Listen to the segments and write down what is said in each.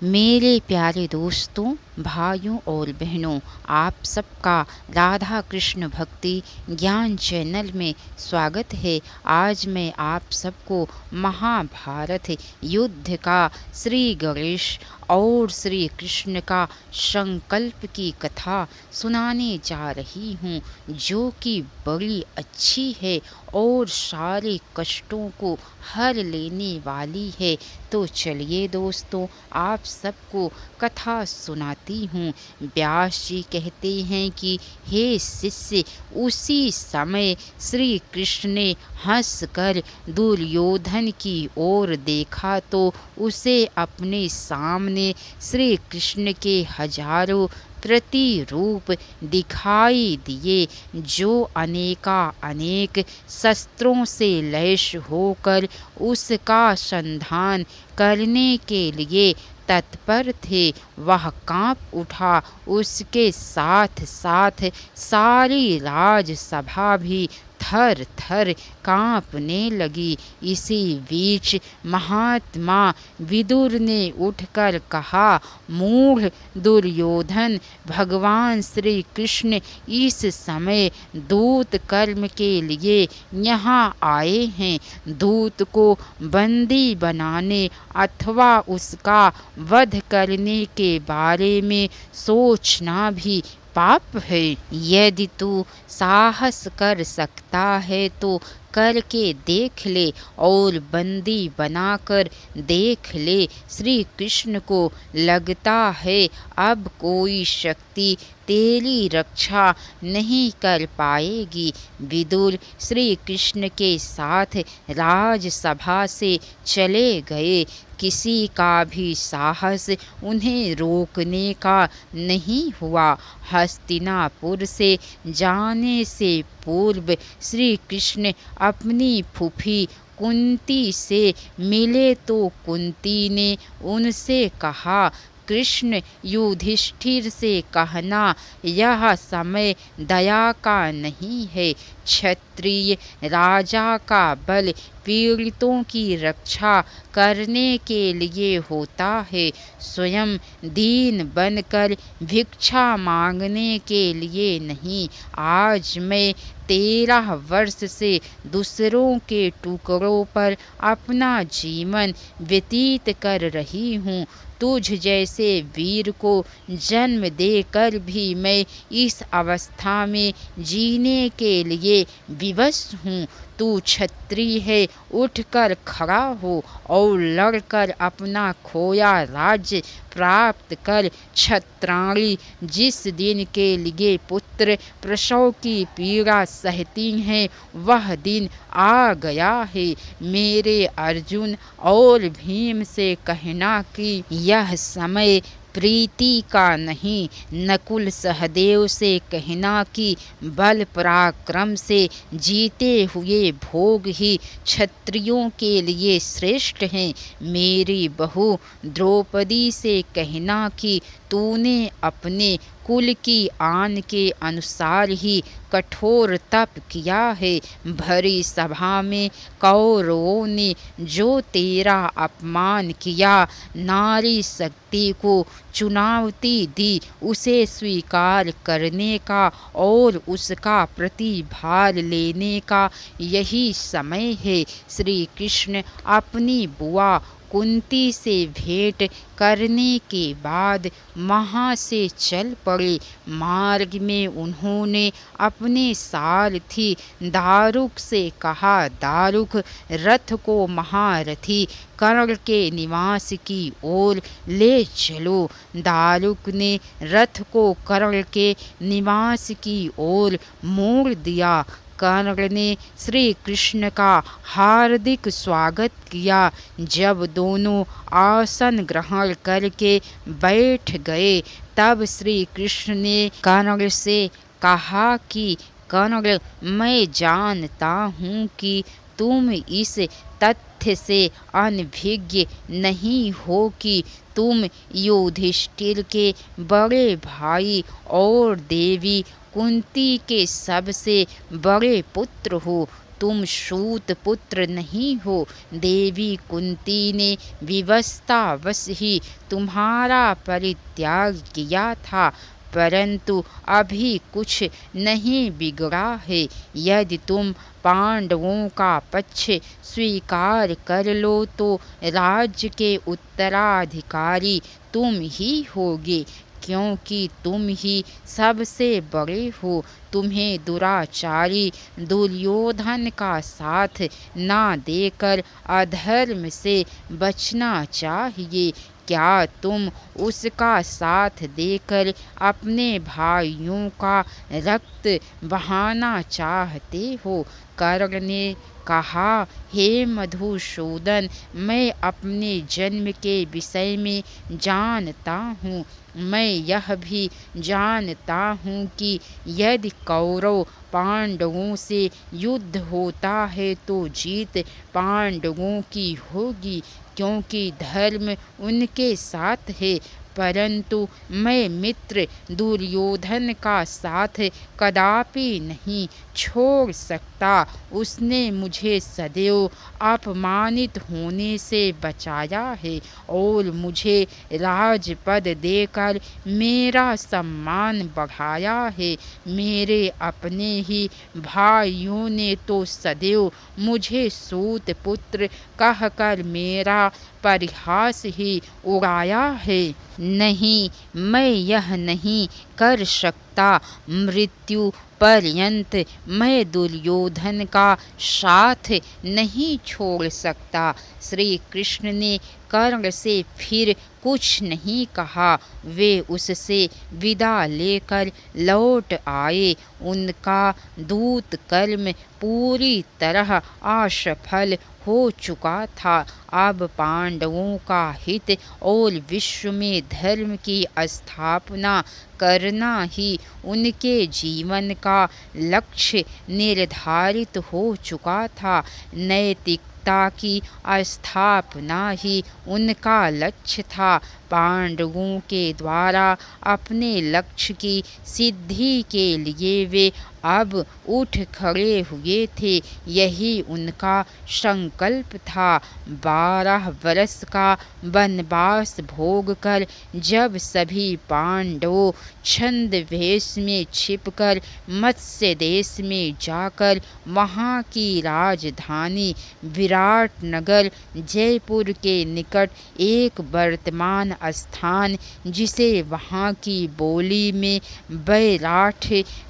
मेरे प्यारे दोस्तों, भाइयों और बहनों, आप सबका राधा कृष्ण भक्ति ज्ञान चैनल में स्वागत है। आज मैं आप सबको महाभारत युद्ध का श्री गणेश और श्री कृष्ण का संकल्प की कथा सुनाने जा रही हूँ, जो कि बड़ी अच्छी है और सारे कष्टों को हर लेने वाली है। तो चलिए दोस्तों, आप सबको कथा सुनाती हूँ। व्यास जी कहते हैं कि हे शिष्य, उसी समय श्री कृष्ण ने हंसकर दुर्योधन की ओर देखा तो उसे अपने सामने श्री कृष्ण के हजारों प्रतिरूप दिखाई दिए, जो अनेक शस्त्रों से लैस होकर उसका संधान करने के लिए तत्पर थे। वह कांप उठा, उसके साथ साथ सारी राजसभा भी थर थर कांपने लगी। इसी बीच महात्मा विदुर ने उठकर कहा, मूढ़ दुर्योधन, भगवान श्री कृष्ण इस समय दूत कर्म के लिए यहाँ आए हैं। दूत को बंदी बनाने अथवा उसका वध करने के बारे में सोचना भी पाप है। यदि तू साहस कर सकता है तो करके देख ले और बंदी बनाकर देख ले। श्री कृष्ण को लगता है अब कोई शक्ति तेरी रक्षा नहीं कर पाएगी। विदुर श्री कृष्ण के साथ राजसभा से चले गए। किसी का भी साहस उन्हें रोकने का नहीं हुआ। हस्तिनापुर से जाने से पूर्व श्री कृष्ण अपनी फूफी कुंती से मिले तो कुंती ने उनसे कहा, कृष्ण युधिष्ठिर से कहना, यह समय दया का नहीं है। क्षत्रिय राजा का बल पीड़ितों की रक्षा करने के लिए होता है, स्वयं दीन बनकर भिक्षा मांगने के लिए नहीं। आज मैं 13 वर्ष से दूसरों के टुकड़ों पर अपना जीवन व्यतीत कर रही हूँ। तुझ जैसे वीर को जन्म देकर भी मैं इस अवस्था में जीने के लिए विवश हूँ। तू क्षत्रिय है, उठकर खड़ा हो और लड़कर अपना खोया राज्य प्राप्त कर। क्षत्राणी जिस दिन के लिए पुत्र प्रसव की पीड़ा सहती हैं, वह दिन आ गया है। मेरे अर्जुन और भीम से कहना कि यह समय प्रीति का नहीं। नकुल सहदेव से कहना कि बल पराक्रम से जीते हुए भोग ही क्षत्रियों के लिए श्रेष्ठ हैं। मेरी बहू द्रौपदी से कहना कि तूने अपने कुल की आन के अनुसार ही कठोर तप किया है। भरी सभा में कौरवों ने जो तेरा अपमान किया, नारी शक्ति को चुनौती दी, उसे स्वीकार करने का और उसका प्रतिभार लेने का यही समय है। श्री कृष्ण अपनी बुआ कुंती से भेंट करने के बाद वहाँ से चल पड़े। मार्ग में उन्होंने अपने सारथी दारुक से कहा, दारुक, रथ को महारथी कर्ण के निवास की ओर ले चलो। दारुक ने रथ को कर्ण के निवास की ओर मोड़ दिया। कर्ण ने श्री कृष्ण का हार्दिक स्वागत किया। जब दोनों आसन ग्रहण करके बैठ गए, तब श्री कृष्ण ने कर्ण से कहा कि कर्ण, मैं जानता हूँ कि तुम इस तथ्य से अनभिज्ञ नहीं हो कि तुम युधिष्ठिर के बड़े भाई और देवी कुंती के सबसे बड़े पुत्र हो। तुम सूत पुत्र नहीं हो। देवी कुंती ने विवशतावश ही तुम्हारा परित्याग किया था, परंतु अभी कुछ नहीं बिगड़ा है। यदि तुम पांडवों का पक्ष स्वीकार कर लो तो राज्य के उत्तराधिकारी तुम ही होगे, क्योंकि तुम ही सबसे बड़े हो। तुम्हें दुराचारी दुर्योधन का साथ ना देकर अधर्म से बचना चाहिए। क्या तुम उसका साथ देकर अपने भाइयों का रक्त बहाना चाहते हो? कर्ण ने कहा, हे मधुसूदन, मैं अपने जन्म के विषय में जानता हूँ। मैं यह भी जानता हूँ कि यदि कौरव पांडवों से युद्ध होता है तो जीत पांडवों की होगी, क्योंकि धर्म उनके साथ है। परंतु मैं मित्र दुर्योधन का साथ कदापि नहीं छोड़ सकता। उसने मुझे सदैव अपमानित होने से बचाया है और मुझे राजपद देकर मेरा सम्मान बढ़ाया है। मेरे अपने ही भाइयों ने तो सदैव मुझे सूत पुत्र कहकर मेरा परिहास ही उड़ाया है। नहीं, मैं यह नहीं कर सकता। मृत्यु पर्यंत मैं दुर्योधन का साथ नहीं छोड़ सकता। श्री कृष्ण ने कर्ण से फिर कुछ नहीं कहा। वे उससे विदा लेकर लौट आए। उनका दूत कर्म पूरी तरह असफल हो चुका था। अब पांडवों का हित और विश्व में धर्म की स्थापना करना ही उनके जीवन का लक्ष्य निर्धारित हो चुका था। नैतिकता की स्थापना ही उनका लक्ष्य था। पांडवों के द्वारा अपने लक्ष्य की सिद्धि के लिए वे अब उठ खड़े हुए थे। यही उनका संकल्प था। 12 वर्ष का वनवास भोग कर जब सभी पांडवों छद्मवेश में छिपकर मत्स्य देश में जाकर वहाँ की राजधानी विराटनगर जयपुर के निकट एक वर्तमान स्थान, जिसे वहाँ की बोली में बैराठ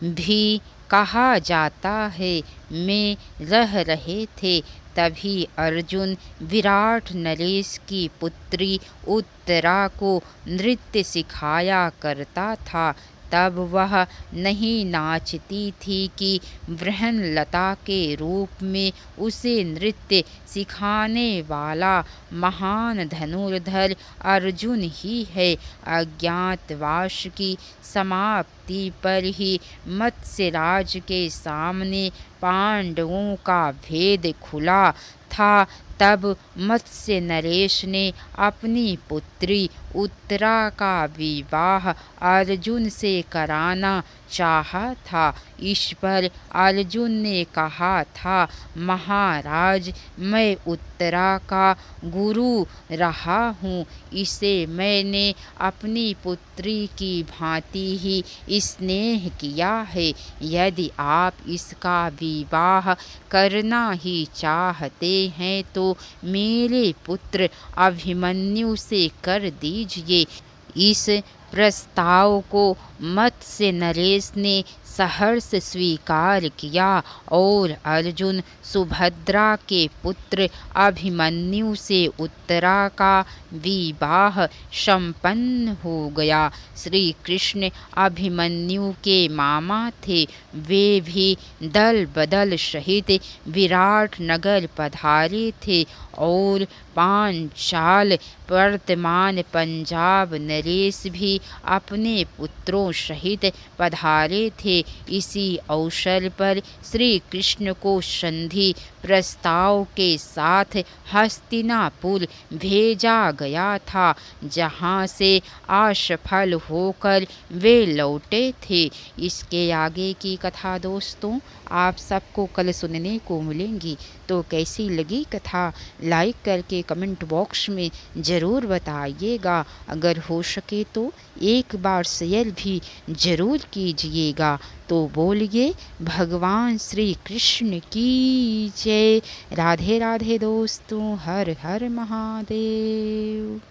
भी कहा जाता है, में रह रहे थे। तभी अर्जुन विराट नरेश की पुत्री उत्तरा को नृत्य सिखाया करता था। तब वह नहीं नाचती थी कि बृहन्नलता के रूप में उसे नृत्य सिखाने वाला महान धनुर्धर अर्जुन ही है। अज्ञातवास की समाप्ति पर ही मत्स्यराज के सामने पांडवों का भेद खुला था। तब मत्स्य नरेश ने अपनी पुत्री उत्तरा का विवाह अर्जुन से कराना चाहा था। इस पर अर्जुन ने कहा था, महाराज, मैं उत्तरा का गुरु रहा हूँ। इसे मैंने अपनी पुत्री की भांति ही स्नेह किया है। यदि आप इसका विवाह करना ही चाहते हैं तो मेरे पुत्र अभिमन्यु से कर दीजिए। इस प्रस्ताव को मत्स्य नरेश ने सहर्ष स्वीकार किया और अर्जुन सुभद्रा के पुत्र अभिमन्यु से उत्तरा का विवाह संपन्न हो गया। श्री कृष्ण अभिमन्यु के मामा थे। वे भी दल बदल सहित विराट नगर पधारे थे और पांचाल वर्तमान पंजाब नरेश भी अपने पुत्रों सहित पधारे थे। इसी अवसर पर श्री कृष्ण को संधि प्रस्ताव के साथ हस्तिनापुर भेजा गया था, जहाँ से असफल होकर वे लौटे थे। इसके आगे की कथा दोस्तों आप सबको कल सुनने को मिलेंगी। तो कैसी लगी कथा लाइक करके कमेंट बॉक्स में ज़रूर बताइएगा। अगर हो सके तो एक बार शेयर भी ज़रूर कीजिएगा। तो बोलिए भगवान श्री कृष्ण की जय। राधे राधे दोस्तों, हर हर महादेव।